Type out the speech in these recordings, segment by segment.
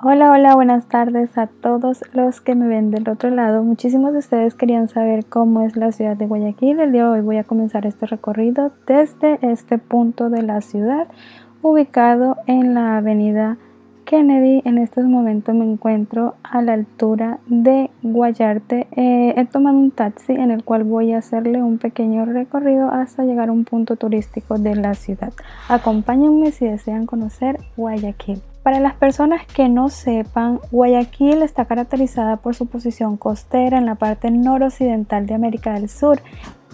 Hola, buenas tardes a todos los que me ven del otro lado. Muchísimos de ustedes querían saber cómo es la ciudad de Guayaquil. El día de hoy voy a comenzar este recorrido desde este punto de la ciudad, ubicado en la avenida Kennedy. En estos momentos me encuentro a la altura de Guayarte. He tomado un taxi en el cual voy a hacerle un pequeño recorrido hasta llegar a un punto turístico de la ciudad. Acompáñenme si desean conocer Guayaquil. Para las personas que no sepan, Guayaquil está caracterizada por su posición costera en la parte noroccidental de América del Sur,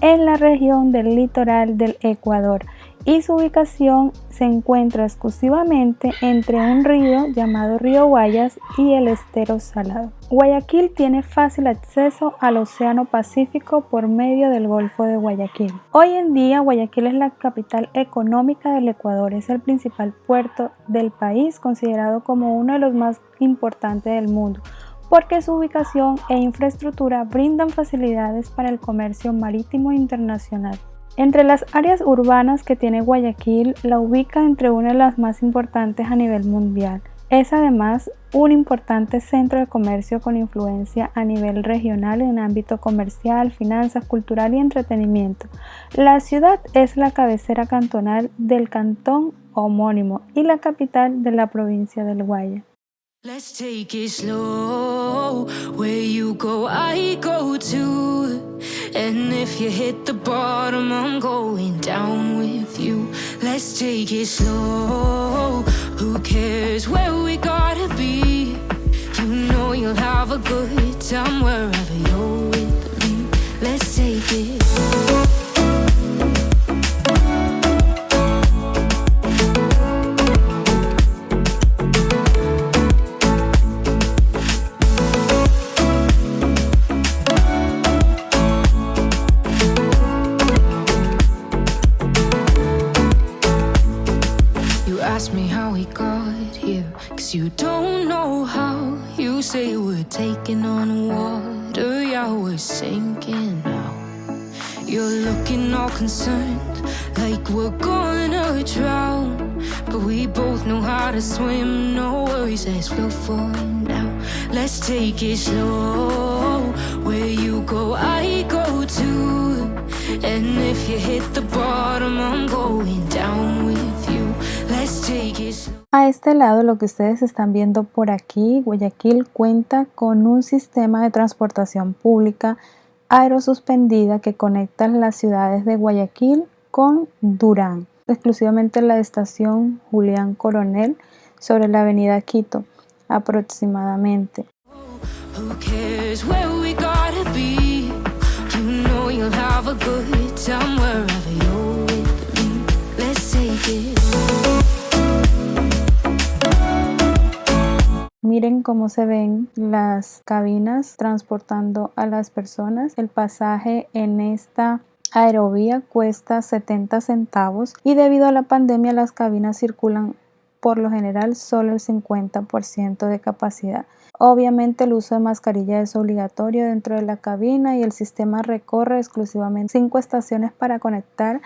en la región del litoral del Ecuador, y su ubicación se encuentra exclusivamente entre un río llamado Río Guayas y el estero Salado. Guayaquil tiene fácil acceso al Océano Pacífico por medio del Golfo de Guayaquil. Hoy en día, Guayaquil es la capital económica del Ecuador, es el principal puerto del país, considerado como uno de los más importantes del mundo, porque su ubicación e infraestructura brindan facilidades para el comercio marítimo internacional. Entre las áreas urbanas que tiene Guayaquil, la ubica entre una de las más importantes a nivel mundial. Es además un importante centro de comercio con influencia a nivel regional en ámbito comercial, finanzas, cultural y entretenimiento. La ciudad es la cabecera cantonal del cantón homónimo y la capital de la provincia del Guayas. Let's take it slow. Where you go, I go too. And if you hit the bottom, I'm going down with you. Let's take it slow. Who cares where we gotta be? You know you'll have a good time wherever you're with me. Let's take it slow. Ask me how we got here, 'cause you don't know how. You say we're taking on water, yeah, we're sinking now. You're looking all concerned, like we're gonna drown, but we both know how to swim, no worries, let's flow for now. Let's take it slow. Where you go, I go too. And if you hit the bottom, I'm going down with you. Let's take it slow. A este lado, lo que ustedes están viendo por aquí, Guayaquil cuenta con un sistema de transportación pública aerosuspendida que conecta las ciudades de Guayaquil con Durán, exclusivamente la estación Julián Coronel sobre la avenida Quito, aproximadamente. Who cares where we gotta be? You know you'll have a good time wherever you're with me. Let's take it. Miren cómo se ven las cabinas transportando a las personas. El pasaje en esta aerovía cuesta 70 centavos y debido a la pandemia las cabinas circulan por lo general solo el 50% de capacidad. Obviamente el uso de mascarilla es obligatorio dentro de la cabina y el sistema recorre exclusivamente 5 estaciones para conectar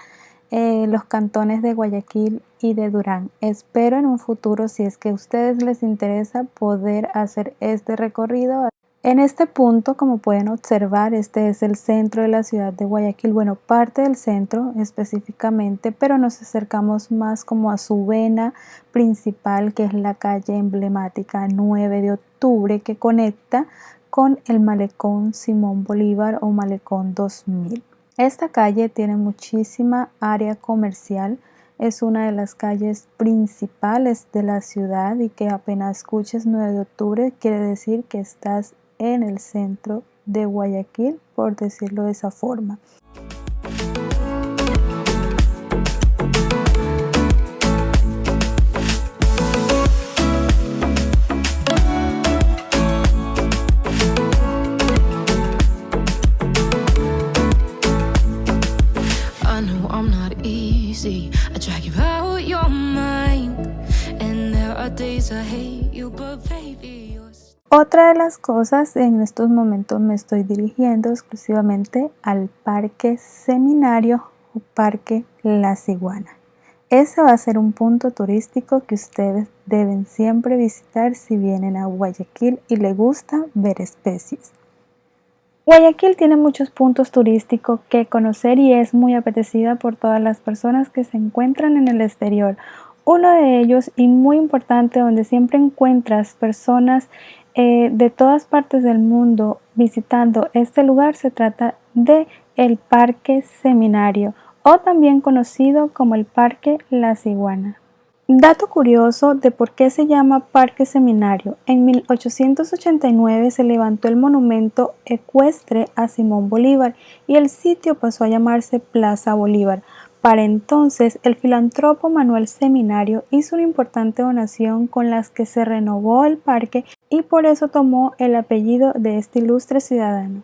los cantones de Guayaquil y de Durán. Espero en un futuro, si es que a ustedes les interesa, poder hacer este recorrido. En este punto, como pueden observar, este es el centro de la ciudad de Guayaquil, bueno, parte del centro específicamente, pero nos acercamos más como a su vena principal, que es la calle emblemática 9 de octubre, que conecta con el malecón Simón Bolívar o malecón 2000. Esta calle tiene muchísima área comercial, es una de las calles principales de la ciudad y que apenas escuches 9 de octubre quiere decir que estás en el centro de Guayaquil, por decirlo de esa forma. I drag you out your mind, and there are days I hate you, but baby, you're... Otra de las cosas, en estos momentos me estoy dirigiendo exclusivamente al Parque Seminario o Parque La Ciguana. ese va a ser un punto turístico que ustedes deben siempre visitar si vienen a Guayaquil y les gusta ver especies. Guayaquil tiene muchos puntos turísticos que conocer y es muy apetecida por todas las personas que se encuentran en el exterior. Uno de ellos, y muy importante, donde siempre encuentras personas de todas partes del mundo visitando este lugar, se trata de el Parque Seminario, o también conocido como el Parque La Ciguana. Dato curioso de por qué se llama Parque Seminario. En 1889 se levantó el monumento ecuestre a Simón Bolívar y el sitio pasó a llamarse Plaza Bolívar. Para entonces, el filántropo Manuel Seminario hizo una importante donación con las que se renovó el parque y por eso tomó el apellido de este ilustre ciudadano.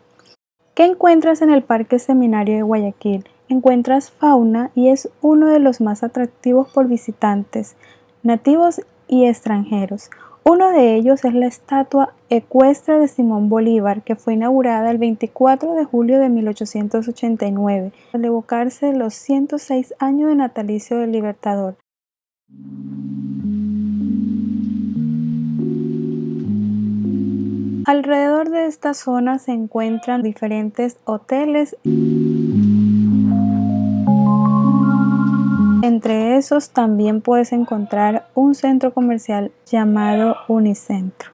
¿Qué encuentras en el Parque Seminario de Guayaquil? Encuentras fauna y es uno de los más atractivos por visitantes, nativos y extranjeros. Uno de ellos es la estatua ecuestre de Simón Bolívar, que fue inaugurada el 24 de julio de 1889, al evocarse los 106 años de natalicio del Libertador. Alrededor de esta zona se encuentran diferentes hoteles. Entre esos también puedes encontrar un centro comercial llamado Unicentro.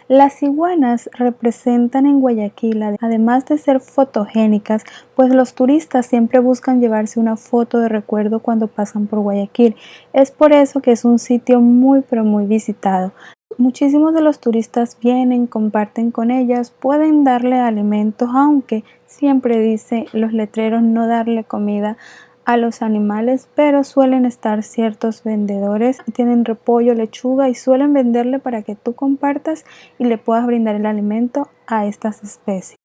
Las iguanas representan en Guayaquil, además de ser fotogénicas, pues los turistas siempre buscan llevarse una foto de recuerdo cuando pasan por Guayaquil. Es por eso que es un sitio muy pero muy visitado. Muchísimos de los turistas vienen, comparten con ellas, pueden darle alimentos, aunque siempre dice los letreros no darle comida a los animales, pero suelen estar ciertos vendedores, tienen repollo, lechuga y suelen venderle para que tú compartas y le puedas brindar el alimento a estas especies.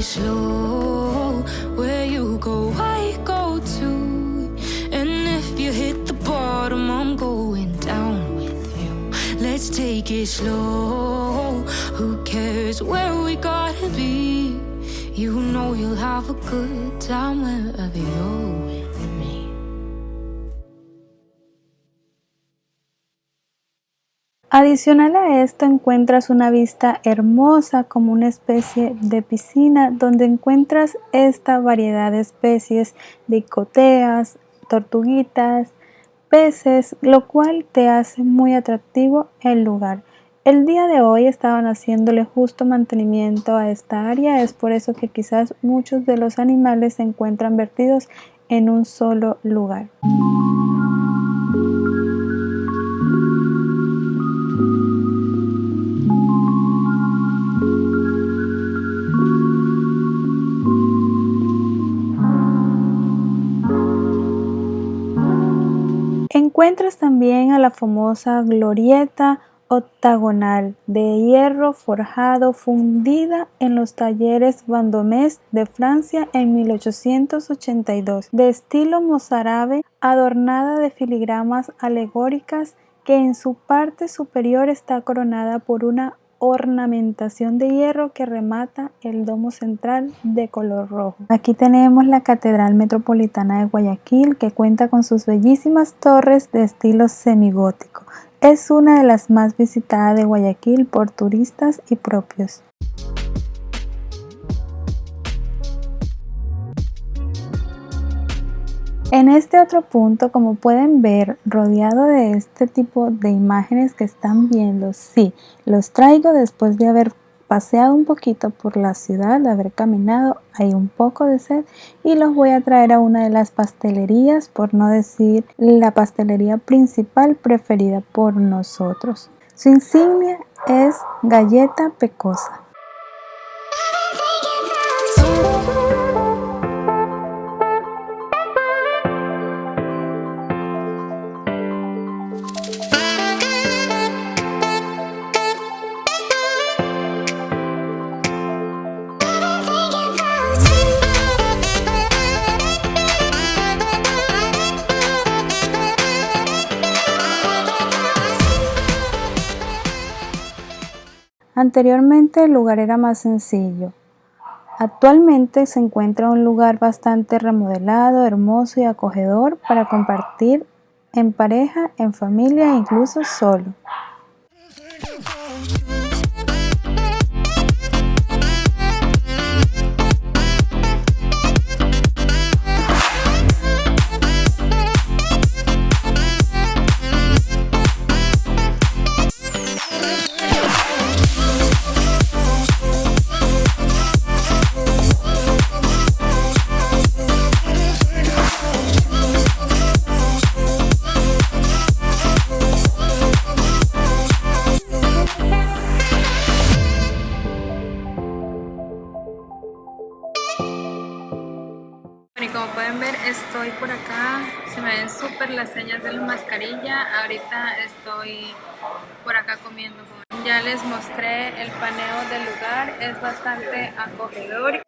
Slow, where you go, I go too. And if you hit the bottom, I'm going down with you. Let's take it slow. Who cares where we gotta be? You know you'll have a good time wherever you're with me. Adicional a esto encuentras una vista hermosa como una especie de piscina donde encuentras esta variedad de especies de icoteas, tortuguitas, peces, lo cual te hace muy atractivo el lugar. El día de hoy estaban haciéndole justo mantenimiento a esta área, es por eso que quizás muchos de los animales se encuentran vertidos en un solo lugar. Encuentras también a la famosa glorieta octagonal de hierro forjado fundida en los talleres Vendôme de Francia en 1882, de estilo mozárabe, adornada de filigranas alegóricas que en su parte superior está coronada por una ornamentación de hierro que remata el domo central de color rojo. Aquí tenemos la Catedral Metropolitana de Guayaquil, que cuenta con sus bellísimas torres de estilo semigótico. Es una de las más visitadas de Guayaquil por turistas y propios. En este otro punto, como pueden ver, rodeado de este tipo de imágenes que están viendo, sí, los traigo después de haber paseado un poquito por la ciudad, de haber caminado, hay un poco de sed y los voy a traer a una de las pastelerías, por no decir la pastelería principal preferida por nosotros. Su insignia es Galleta Pecosa. Anteriormente el lugar era más sencillo. Actualmente se encuentra un lugar bastante remodelado, hermoso y acogedor para compartir en pareja, en familia e incluso solo. Y como pueden ver, estoy por acá, se me ven súper las señas de la mascarilla. Ahorita estoy por acá comiendo. Ya les mostré el paneo del lugar, es bastante acogedor